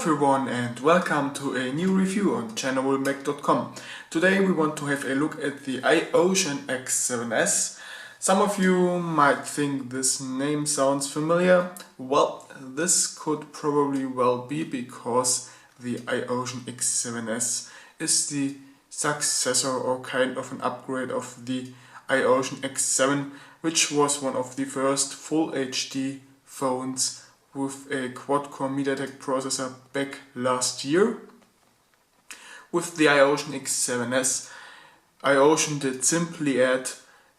everyone and welcome to a new review on ChinaMobileMag.com. Today we want to have a look at the iOcean X7S. Some of you might think this name sounds familiar. Well, this could probably well be because the iOcean X7S is the successor or kind of an upgrade of the iOcean X7, which was one of the first full HD phones with a quad-core MediaTek processor back last year. With the iOcean X7S, iOcean did simply add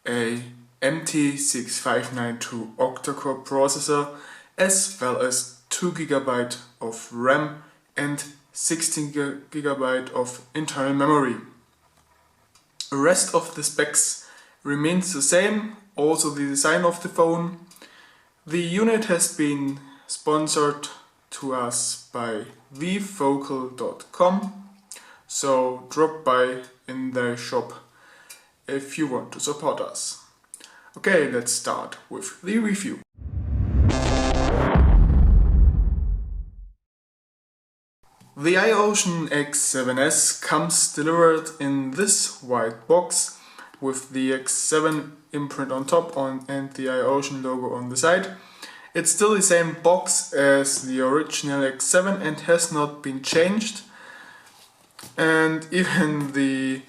a MT6592 Octa core processor as well as 2GB of RAM and 16GB of internal memory. The rest of the specs remains the same, also the design of the phone. The unit has been sponsored to us by vfocal.com, so drop by in their shop if you want to support us. Okay, let's start with the review. The iOcean X7S comes delivered in this white box with the X7 imprint on top and the iOcean logo on the side. It's still the same box as the original X7 and has not been changed. And even the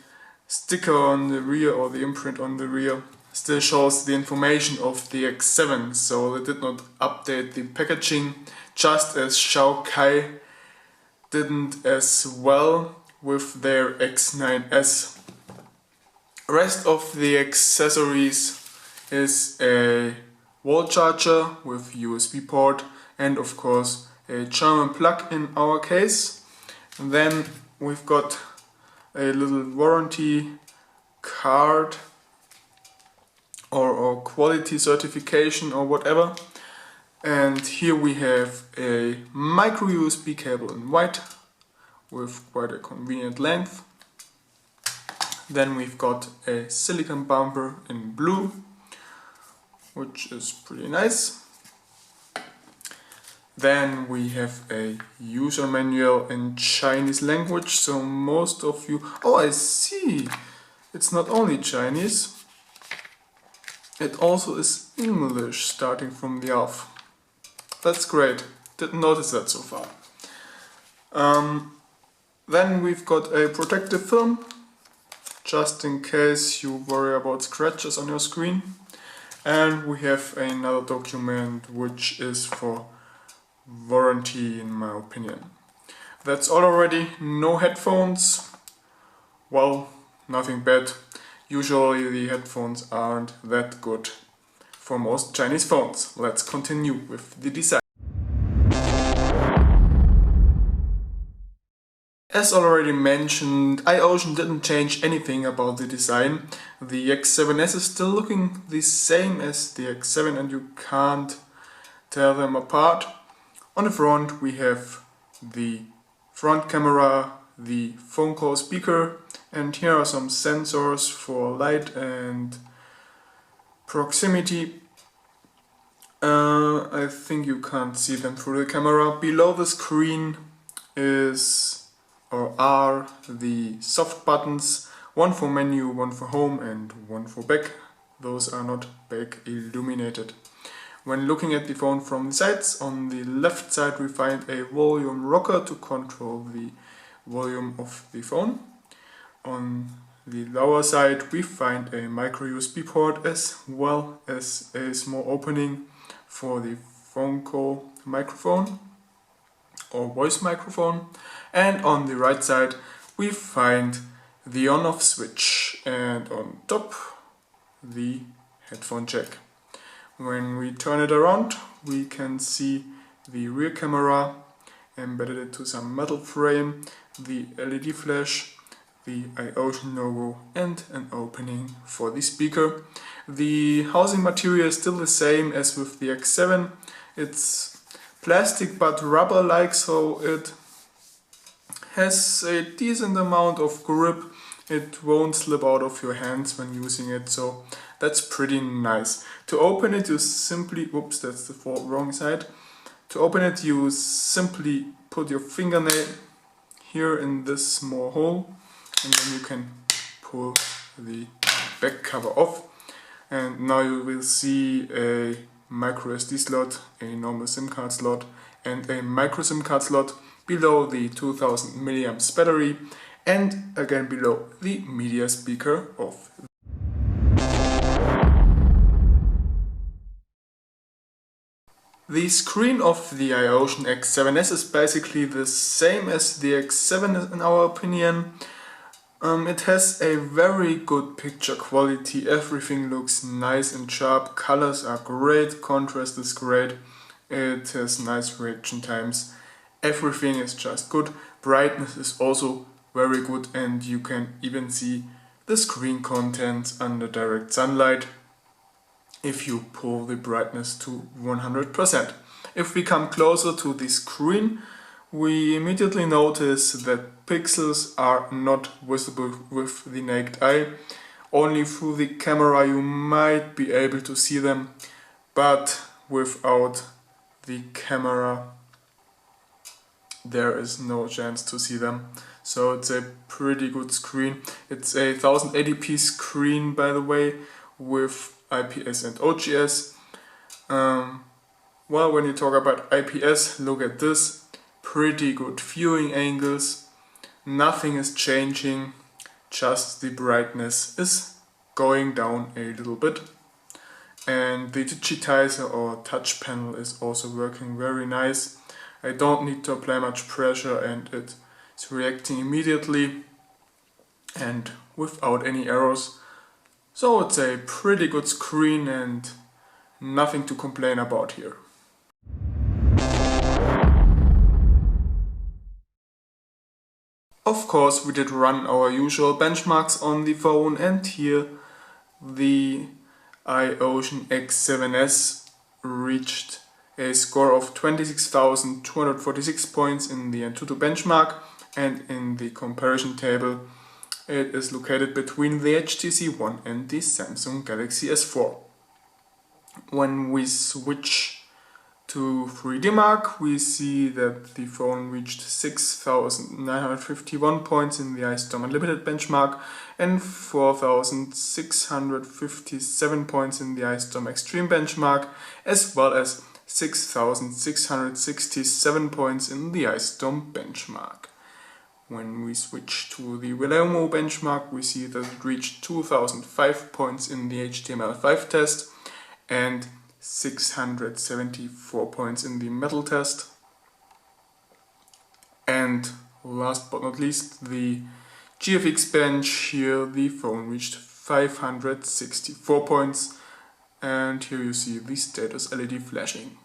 sticker on the rear or the imprint on the rear still shows the information of the X7, so they did not update the packaging, just as Xiaokai didn't as well with their X9S. Rest of the accessories is a wall charger with USB port and of course a German plug in our case. And then we've got a little warranty card or quality certification or whatever. And here we have a micro USB cable in white with quite a convenient length. Then we've got a silicone bumper in blue, which is pretty nice. Then we have a user manual in Chinese language, so most of you... Oh, I see! It's not only Chinese, it also is English starting from the off. That's great, didn't notice that so far. Then we've got a protective film, just in case you worry about scratches on your screen. And we have another document which is for warranty in my opinion. That's all already. No headphones. Well, nothing bad. Usually the headphones aren't that good for most Chinese phones. Let's continue with the design. As already mentioned, iOcean didn't change anything about the design. The X7S is still looking the same as the X7 and you can't tell them apart. On the front we have the front camera, the phone call speaker, and here are some sensors for light and proximity. I think you can't see them through the camera. Below the screen are the soft buttons, one for menu, one for home and one for back. Those are not back illuminated. When looking at the phone from the sides, on the left side we find a volume rocker to control the volume of the phone. On the lower side we find a micro USB port as well as a small opening for the phone call microphone or voice microphone. And on the right side we find the on-off switch and on top the headphone jack. When we turn it around we can see the rear camera embedded into some metal frame, the LED flash, the iOcean logo and an opening for the speaker. The housing material is still the same as with the X7. It's plastic but rubber-like, so it has a decent amount of grip. It won't slip out of your hands when using it, so that's pretty nice. To open it you simply, oops, that's the wrong side. To open it you simply put your fingernail here in this small hole, and then you can pull the back cover off, and now you will see a micro SD slot, a normal SIM card slot and a micro SIM card slot below the 2000 milliamps battery, and again below the media speaker of the screen of the iOcean X7S is basically the same as the X7 in our opinion. It has a very good picture quality, everything looks nice and sharp, colors are great, contrast is great, it has nice reaction times, everything is just good, brightness is also very good, and you can even see the screen content under direct sunlight if you pull the brightness to 100%. If we come closer to the screen, we immediately notice that pixels are not visible with the naked eye. Only through the camera you might be able to see them, but without the camera there is no chance to see them. So it's a pretty good screen. It's a 1080p screen, by the way, with IPS and OGS. Well, when you talk about IPS, look at this. Pretty good viewing angles, nothing is changing, just the brightness is going down a little bit, and the digitizer or touch panel is also working very nice. I don't need to apply much pressure and it's reacting immediately and without any errors. So it's a pretty good screen and nothing to complain about here. Of course, we did run our usual benchmarks on the phone, and here the iOcean X7S reached a score of 26,246 points in the Antutu benchmark, and in the comparison table it is located between the HTC One and the Samsung Galaxy S4. When we switch to 3D Mark, we see that the phone reached 6,951 points in the iStorm Unlimited benchmark and 4,657 points in the iStorm Extreme benchmark, as well as 6,667 points in the iStorm benchmark. When we switch to the Willomo benchmark, we see that it reached 2,005 points in the HTML5 test and 674 points in the metal test. And last but not least, the GFX bench, here the phone reached 564 points, and here you see the status LED flashing.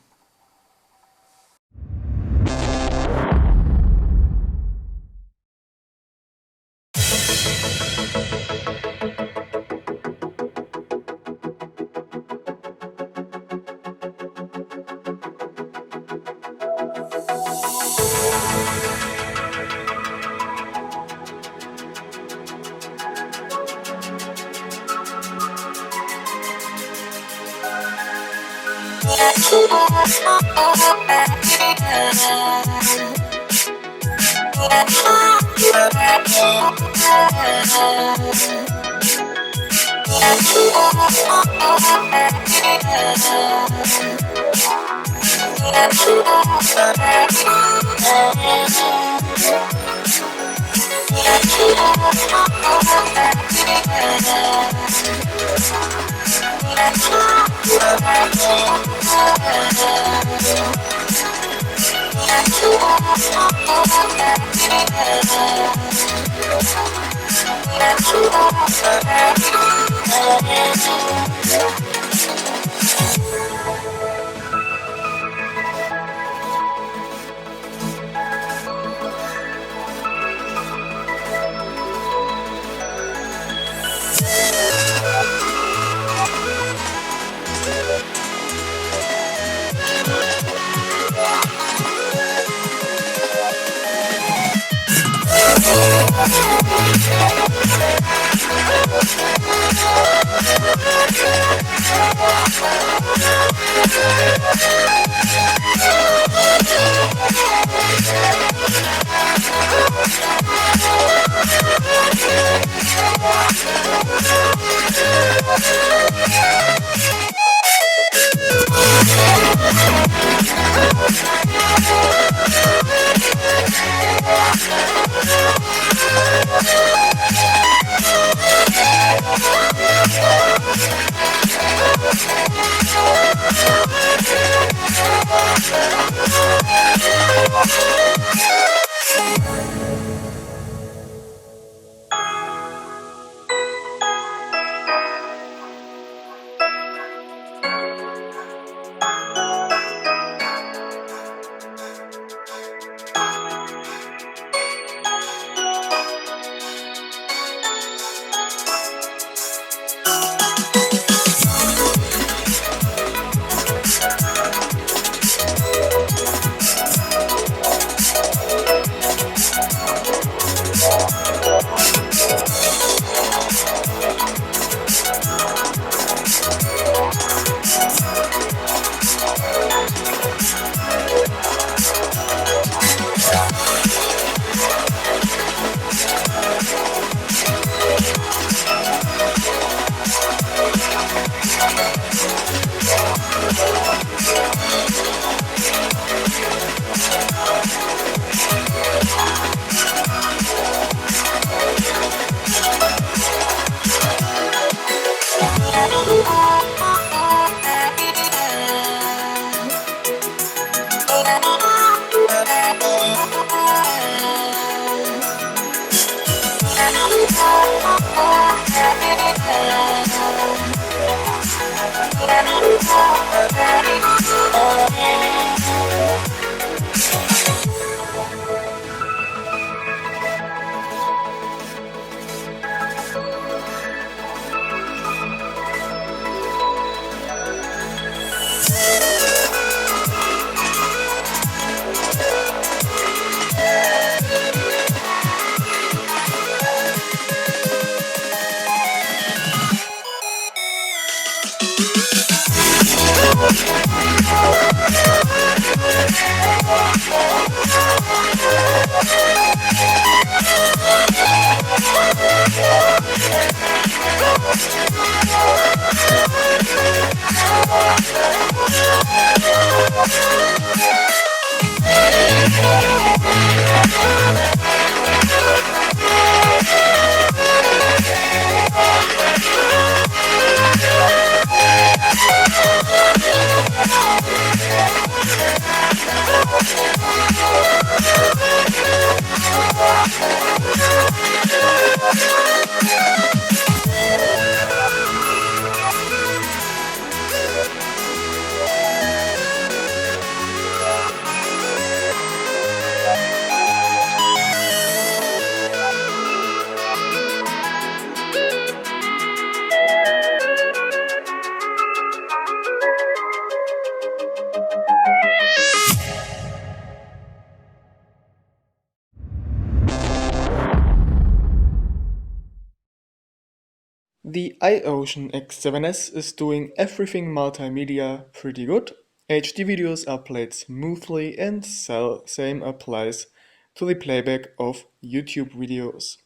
The iOcean X7S is doing everything multimedia pretty good. HD videos are played smoothly and same applies to the playback of YouTube videos.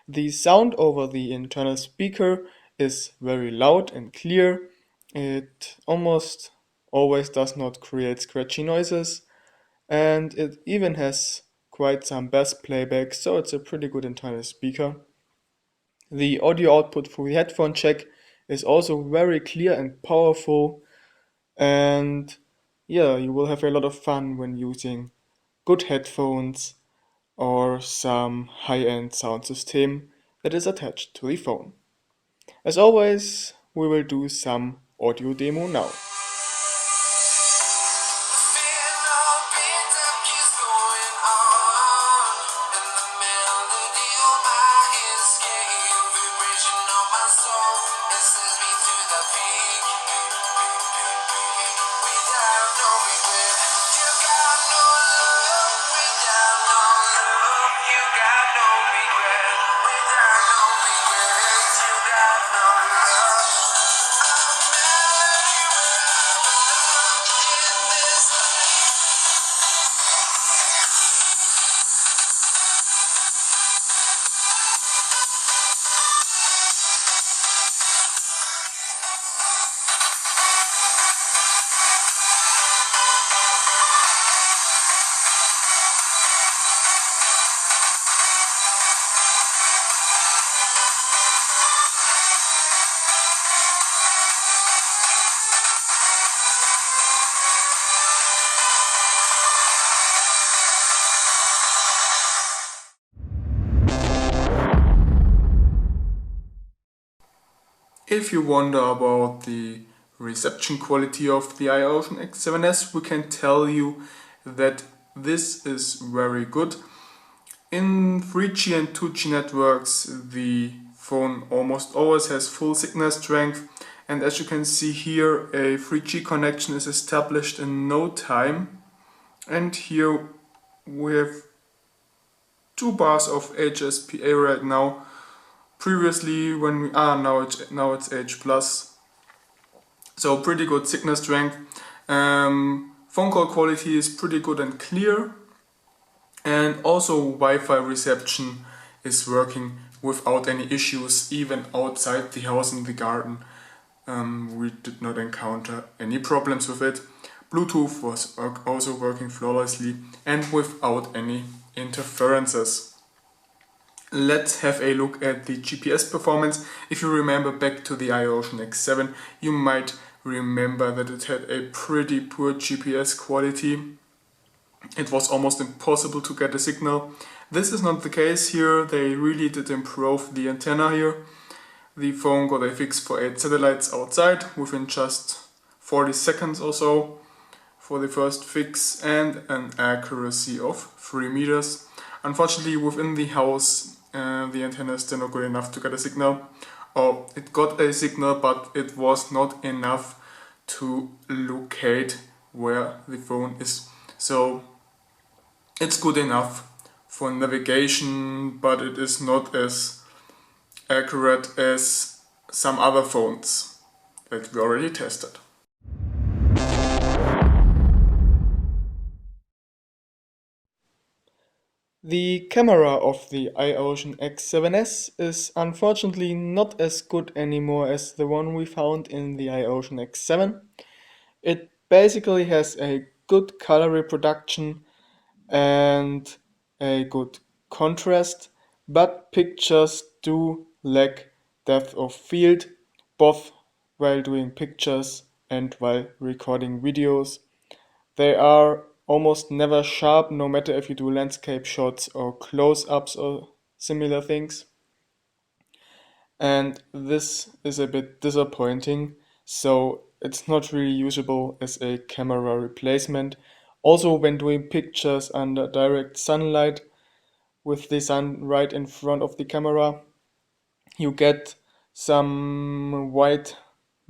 The sound over the internal speaker is very loud and clear. It almost always does not create scratchy noises, and it even has quite some bass playback, so it's a pretty good internal speaker. The audio output through the headphone jack is also very clear and powerful, and yeah, you will have a lot of fun when using good headphones or some high-end sound system that is attached to the phone. As always, we will do some audio demo now. If you wonder about the reception quality of the iOcean X7S, we can tell you that this is very good. In 3G and 2G networks, the phone almost always has full signal strength, and as you can see here, a 3G connection is established in no time, and here we have 2 bars of HSPA right now. Previously, when we now it's H+, so pretty good signal strength. Phone call quality is pretty good and clear, and also Wi-Fi reception is working without any issues, even outside the house in the garden. We did not encounter any problems with it. Bluetooth was also working flawlessly and without any interferences. Let's have a look at the GPS performance. If you remember back to the iOcean X7, you might remember that it had a pretty poor GPS quality. It was almost impossible to get a signal. This is not the case here. They really did improve the antenna here. The phone got a fix for 8 satellites outside within just 40 seconds or so for the first fix, and an accuracy of 3 meters. Unfortunately, within the house, the antenna is still not good enough to get a signal. Or it got a signal, but it was not enough to locate where the phone is. So it's good enough for navigation, but it is not as accurate as some other phones that we already tested. The camera of the iOcean X7S is unfortunately not as good anymore as the one we found in the iOcean X7. It basically has a good color reproduction and a good contrast, but pictures do lack depth of field, both while doing pictures and while recording videos. They are almost never sharp, no matter if you do landscape shots or close-ups or similar things. And this is a bit disappointing, so it's not really usable as a camera replacement. Also, when doing pictures under direct sunlight with the sun right in front of the camera, you get some white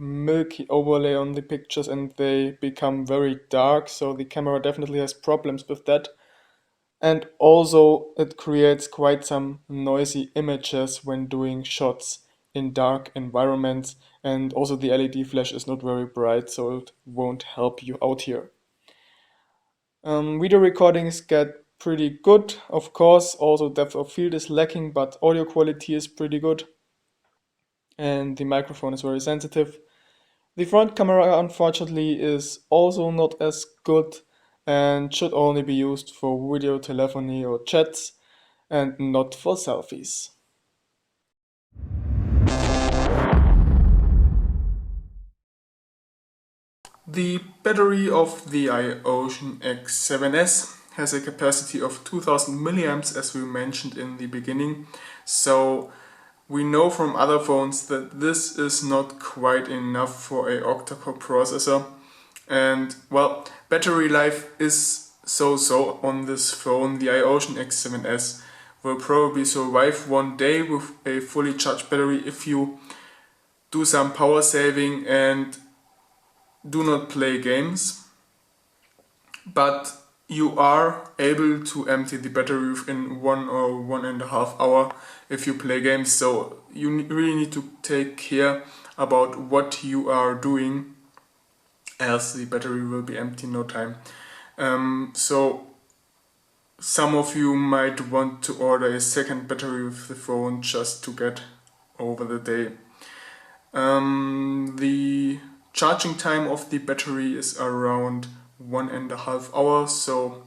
milky overlay on the pictures and they become very dark, so the camera definitely has problems with that. And also it creates quite some noisy images when doing shots in dark environments, and also the LED flash is not very bright, so it won't help you out here. Video recordings get pretty good, of course. Also depth of field is lacking, but audio quality is pretty good, and the microphone is very sensitive. The front camera unfortunately is also not as good and should only be used for video telephony or chats and not for selfies. The battery of the iOcean X7S has a capacity of 2000 milliamps, as we mentioned in the beginning, so we know from other phones that this is not quite enough for a octa-core processor, and well, battery life is so-so on this phone. The iOcean X7S will probably survive one day with a fully charged battery if you do some power saving and do not play games, but you are able to empty the battery within 1 or 1.5 hours if you play games, so you really need to take care about what you are doing, else the battery will be empty in no time. So some of you might want to order a second battery with the phone just to get over the day. The charging time of the battery is around 1.5 hours, so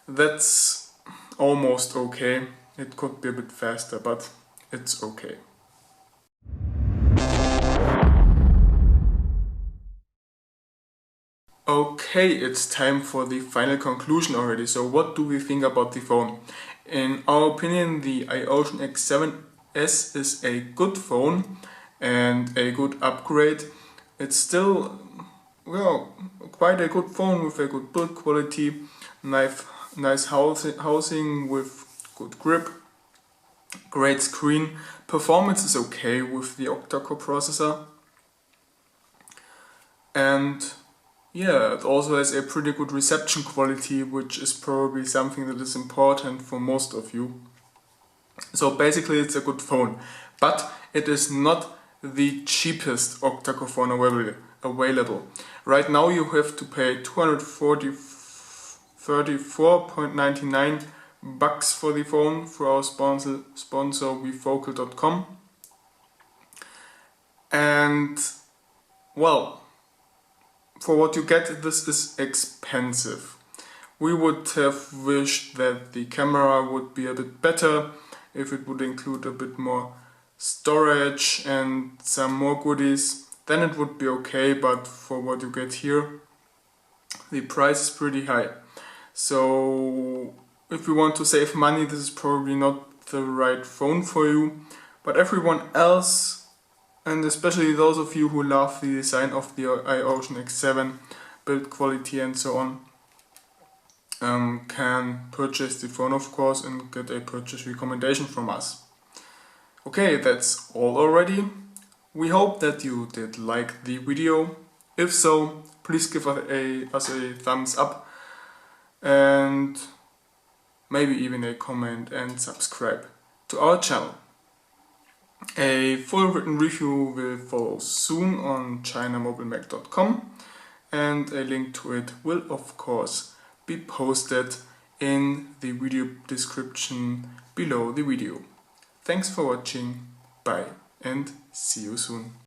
that's almost okay. It could be a bit faster, but it's okay. Okay, it's time for the final conclusion already. So what do we think about the phone? In our opinion, the iOcean X7S is a good phone, and a good upgrade, it's still, well, quite a good phone with a good build quality, nice housing with good grip, great screen. Performance is okay with the octa-core processor, and yeah, it also has a pretty good reception quality, which is probably something that is important for most of you. So basically it's a good phone, but it is not the cheapest octa-core phone available. Right now you have to pay 234.99 bucks for the phone through our sponsor wefocal.com. And well, for what you get, this is expensive. We would have wished that the camera would be a bit better, if it would include a bit more storage and some more goodies, then it would be okay, but for what you get here, the price is pretty high. So if you want to save money, this is probably not the right phone for you, but everyone else, and especially those of you who love the design of the iOcean X7, build quality and so on, can purchase the phone, of course, and get a purchase recommendation from us. Okay, that's all already. We hope that you did like the video. If so, please give us a thumbs up and maybe even a comment and subscribe to our channel. A full written review will follow soon on ChinaMobileMag.com, and a link to it will of course be posted in the video description below the video. Thanks for watching, bye and see you soon.